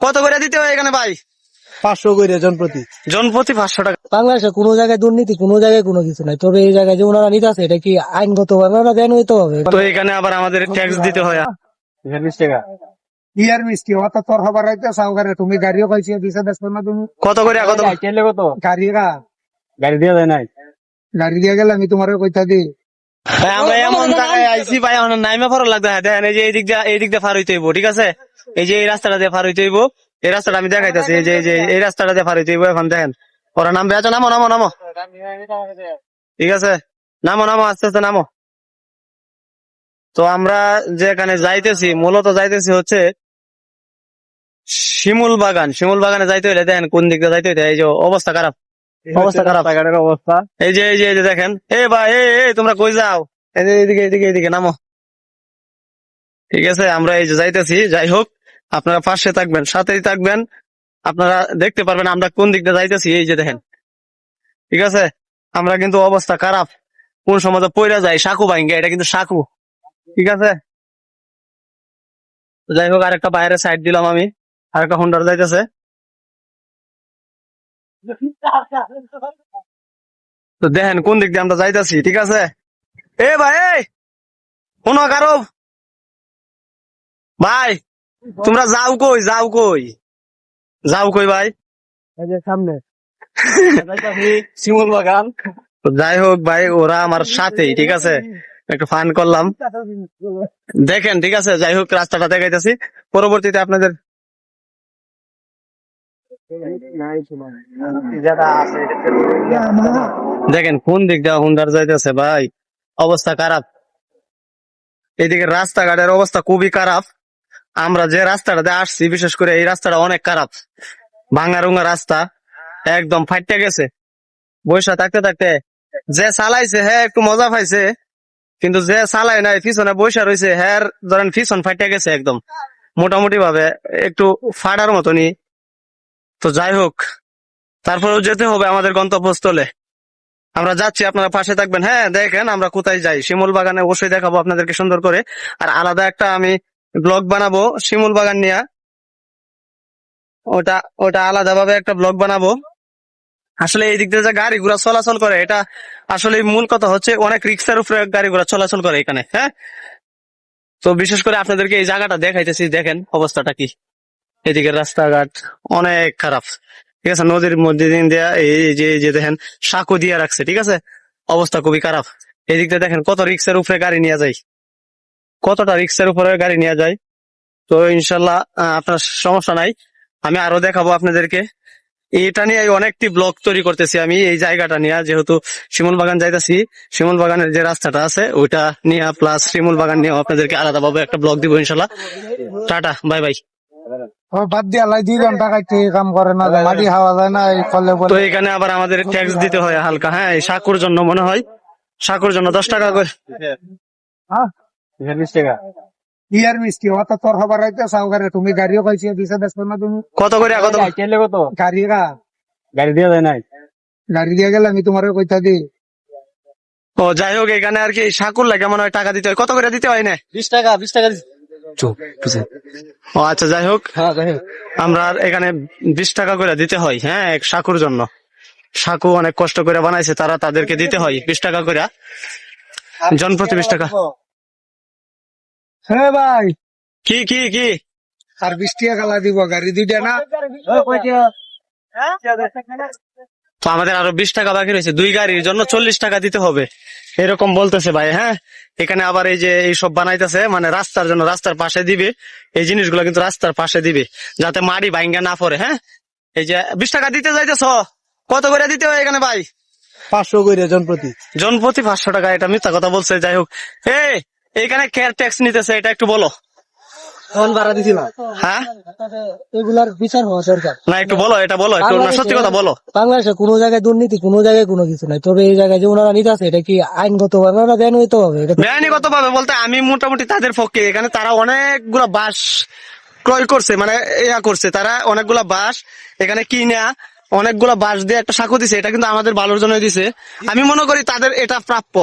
কত করে দিতে হয় এখানে ভাই? 500 করে জনপ্রতি। জনপ্রতি 500 টাকা। বাংলাদেশে কোনো জায়গায় দুর্নীতি, কোনো জায়গায় কোনো কিছু নাই, তবে এই জায়গায় যে ওনারা নিতে আছে এটা কি আইনগত ভাবে না দেন হইতে হবে? তো এখানে আবার আমাদের ট্যাক্স দিতে হয়। 20 টাকা ইয়ার মিষ্টি অত তোর খবর রাইতে সহকারে তুমি গাড়িও পাইছি দিছে দেশ না তুমি কত করে কত চাইলে কত গাড়ি দিয়া যায় নাই, গাড়ি দিয়া গেলে আমি তোমারে কইতা দি ভাই আমরা এমন জায়গায় আইছি ভাই, এখন নাইমা ফরক লাগবে। হ্যাঁ দেখেন, এই যে এই দিক দিয়ে পার হইতে হইব, ঠিক আছে? এই যে এই রাস্তাটা দিয়ে পার হইতে হইব, এই রাস্তাটা আমি দেখাইতেছি। এই যে এই রাস্তাটা দিয়ে পার হইতে হইব। এখন দেখেন ওরা নামবে। আচ্ছা নামো নামো নামো, ঠিক আছে? নামো নামো, আস্তে আস্তে নামো। তো আমরা যেখানে যাইতেছি, মূলত যাইতেছি হচ্ছে শিমুল বাগান। শিমুল বাগানে যাইতে হইলে দেখেন কোন দিক দিয়ে যাইতে হইতে, এই যে অবস্থা খারাপ, অবস্থা খারাপ অবস্থা। এই যে দেখেন। এ ভাই এই তোমরা কই যাও? এদিকে এদিকে এদিকে নামো, ঠিক আছে? আমরা এই যে যাইতেছি। যাই হোক, আপনারা পাশে থাকবেন, সাথেই থাকবেন, আপনারা দেখতে পারবেন আমরা কোন দিক দিয়ে যাইতেছি। এই যে দেখেন, ঠিক আছে? আমরা কিন্তু অবস্থা খারাপ, কোন সময় তো পইরা যায় সাঁকু ভাঙ্গে, এটা কিন্তু সাঁকু, ঠিক আছে? যাই হোক, আরেকটা বাইরে সাইড দিলাম আমি, আরেকটা হুন্ডার যাইতেছে। তো দেখেন কোন দিক দিয়ে আমরা যাইতেছি, ঠিক আছে? এ ভাই এই শোনো, কারো ভাই তোমরা যাও কই, যাও কই, যাও কই ভাই? এই যে সামনে শিমুল বাগান। তো যাই হোক ভাই, ওরা আমার সাথেই, ঠিক আছে? একটু ফান করলাম, দেখেন, ঠিক আছে? যাই হোক, রাস্তাটা দেখাইতেছি, পরবর্তীতে আপনাদের দেখেন কোন দিক দিয়ে হুন্ডার যাইতেছে ভাই, অবস্থা খারাপ। এইদিকে রাস্তাঘাটের অবস্থা খুবই খারাপ। আমরা যে রাস্তাটাতে আসছি, বিশেষ করে এই রাস্তাটা অনেক খারাপ, ভাঙা রুঙা রাস্তা, একদম ফাইটে গেছে। বৈশা থাকতে থাকতে যে চালাইছে হ্যাঁ একটু মজা পাইছে, কিন্তু যে চালায় নাই, পিছনে বৈশা রয়েছে, হ্যাঁ ধরেন পিছন ফাইটে গেছে একদম মোটামুটি ভাবে, একটু ফাটার মতনই। তো যাই হোক, তারপরেও যেতে হবে আমাদের গন্তব্যস্থলে। আমরা যাচ্ছি, আপনারা পাশে থাকবেন। হ্যাঁ দেখেন আমরা কোথায় যাই, শিমুল বাগানে অবশ্যই দেখাবো আপনাদেরকে সুন্দর করে। আর আলাদা একটা আমি ব্লগ বানাবো শিমুল বাগান নিয়ে, ওটা ওটা আলাদা ভাবে একটা ব্লগ বানাবো। আসলে এই দিক দিয়ে যে গাড়ি ঘোড়া চলাচল করে, এটা আসলে মূল কথা হচ্ছে অনেক রিক্সার উপরে গাড়ি ঘোড়া চলাচল করে এখানে। হ্যাঁ, তো বিশেষ করে আপনাদেরকে এই জায়গাটা দেখাইতেছি, দেখেন অবস্থাটা কি। এদিকে রাস্তাঘাট অনেক খারাপ, ঠিক আছে? নদীর মধ্যে দিন দেয়া এই যে দেখেন সাঁকো দিয়ে রাখছে, ঠিক আছে? অবস্থা খুবই খারাপ। এদিক দিয়ে দেখেন কত রিক্সের উপরে গাড়ি নিয়ে যায়, কতটা রিক্সের উপরে গাড়ি নিয়ে যায়। তো ইনশাল্লাহ আপনার সমস্যা নাই, আমি আরো দেখাবো আপনাদেরকে। এটা নিয়ে অনেকটি ব্লগ তৈরি করতেছি আমি, এই জায়গাটা নিয়ে, যেহেতু শিমুল বাগান যাইতেছি, শিমুল বাগানের যে রাস্তাটা আছে ওইটা নিয়ে, প্লাস শিমুল বাগান নিয়ে আপনাদেরকে আলাদাভাবে একটা ব্লগ দিব ইনশাল্লাহ। Tata, bye bye. বাদ দিয়া লাই 2 ঘন্টা খাইতে কাম করে না, মাটি খাওয়া যায় না এই ফলে তো এখানে আবার আমাদের ট্যাক্স দিতে হয় হালকা। হ্যাঁ, এই সাকুর জন্য মনে হয়, সাকুর জন্য 10 টাকা করে। 20 টাকা ইয়ার মিষ্টি অত তোর খবর রাইতে সহকারে তুমি গাড়িও পাইছি দিছে দেশ না তুমি কত করে কত চাইলে কত গাড়ি দিয়া যায় নাই, গাড়ি দিয়া গেলে আমি তোমারে কইতা দি। ও যাই হোক, এখানে আর কি সাকুর লাগে মনে হয় টাকা দিতে হয়। কত করে দিতে হয় না? 20 টাকা 20 টাকা ও আচ্ছা, যাই হোক, আমরা এখানে 20 টাকা করে দিতে হয়। হ্যাঁ, এক সাকুর জন্য। সাকু অনেক কষ্ট করে বানাইছে তারা, তাদেরকে দিতে হয় 20 টাকা করে, জনপ্রতি 20 টাকা। হ্যাঁ ভাই, কি কি কি আর 20 টাকা গালা দিব, গাড়ি 2টা না। তো আমাদের আরো 20 টাকা বাকি রয়েছে, 2 গাড়ির জন্য 40 টাকা দিতে হবে, এরকম বলতেছে ভাই। হ্যাঁ, এখানে আবার এই যে এইসব বানাইতেছে, মানে রাস্তার জন্য রাস্তার পাশে দিবে এই জিনিসগুলো, কিন্তু রাস্তার পাশে দিবে যাতে মাটি ভাঙ্গা না পড়ে। হ্যাঁ, এই যে 20 টাকা দিতে যাইতেছ, কত করে দিতে হয় এখানে ভাই? 500 করে জনপ্রতি। জনপ্রতি 500 টাকা, এটা মিথ্যা কথা বলছে। যাই হোক, এইখানে কেয়ার ট্যাক্স নিতেছে, এটা একটু বলো। কোন ভাড়া দিছিল? হ্যাঁ, এগুলার বিচার হওয়া দরকার। না একটু বলো, এটা বলো একটু, না সত্যি কথা বলো। বাংলাদেশে কোনো জায়গায় দুর্নীতি, কোনো জায়গায় কোনো কিছু নাই, তবে এই জায়গায় যে ওনারা নিতে আছে এটা কি আইনগত ভাবে না দেন হইতে হবে? বেআইনিগত ভাবে বলতে আমি মোটামুটি তাদের পক্ষে। এখানে তারা অনেকগুলা বাস ক্রয় করছে, মানে ইয়া করছে, তারা অনেকগুলা বাস এখানে কিনা অনেকগুলা বাস দিয়ে একটা সাঁকো দিছে, এটা কিন্তু আমাদের ভালোর জন্য দিছে। আমি মনে করি তাদের এটা প্রাপ্য,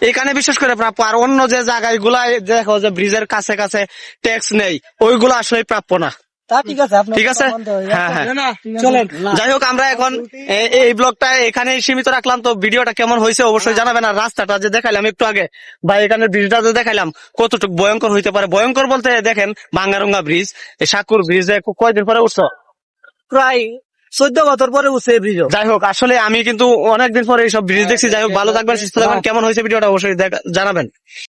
এখানে বিশেষ করে প্রাপ্য। আর অন্য যে জায়গায় গুলা দেখো যে ব্রিজের কাছে কাছে ট্যাক্স নেই, ওইগুলো আসলে প্রাপ্য না। তা ঠিক আছে আপনার ঠিক আছে? কথা মানতে হবে। হ্যাঁ, হ্যাঁ। চলেন যাই হোক আমরা এখন এই ব্লগটা এখানে সীমিত রাখলাম। তো ভিডিওটা কেমন হয়েছে অবশ্যই জানাবেন। আর রাস্তাটা যে দেখাইলাম একটু আগে বা এখানে ব্রিজটা যে দেখাইলাম কতটুকু ভয়ঙ্কর হইতে পারে। ভয়ঙ্কর বলতে দেখেন ভাঙ্গারুঙ্গা ব্রিজ, এই সাকুর ব্রিজ কয়দিন পরে উঠছো? প্রায় 14 বছর পরে উঠছে এই ব্রিজ। যাই হোক আসলে আমি কিন্তু অনেকদিন পরে এইসব ব্রিজ দেখছি। যাই হোক ভালো থাকবেন, সুস্থ থাকবেন। কেমন হয়েছে ভিডিওটা অবশ্যই জানাবেন।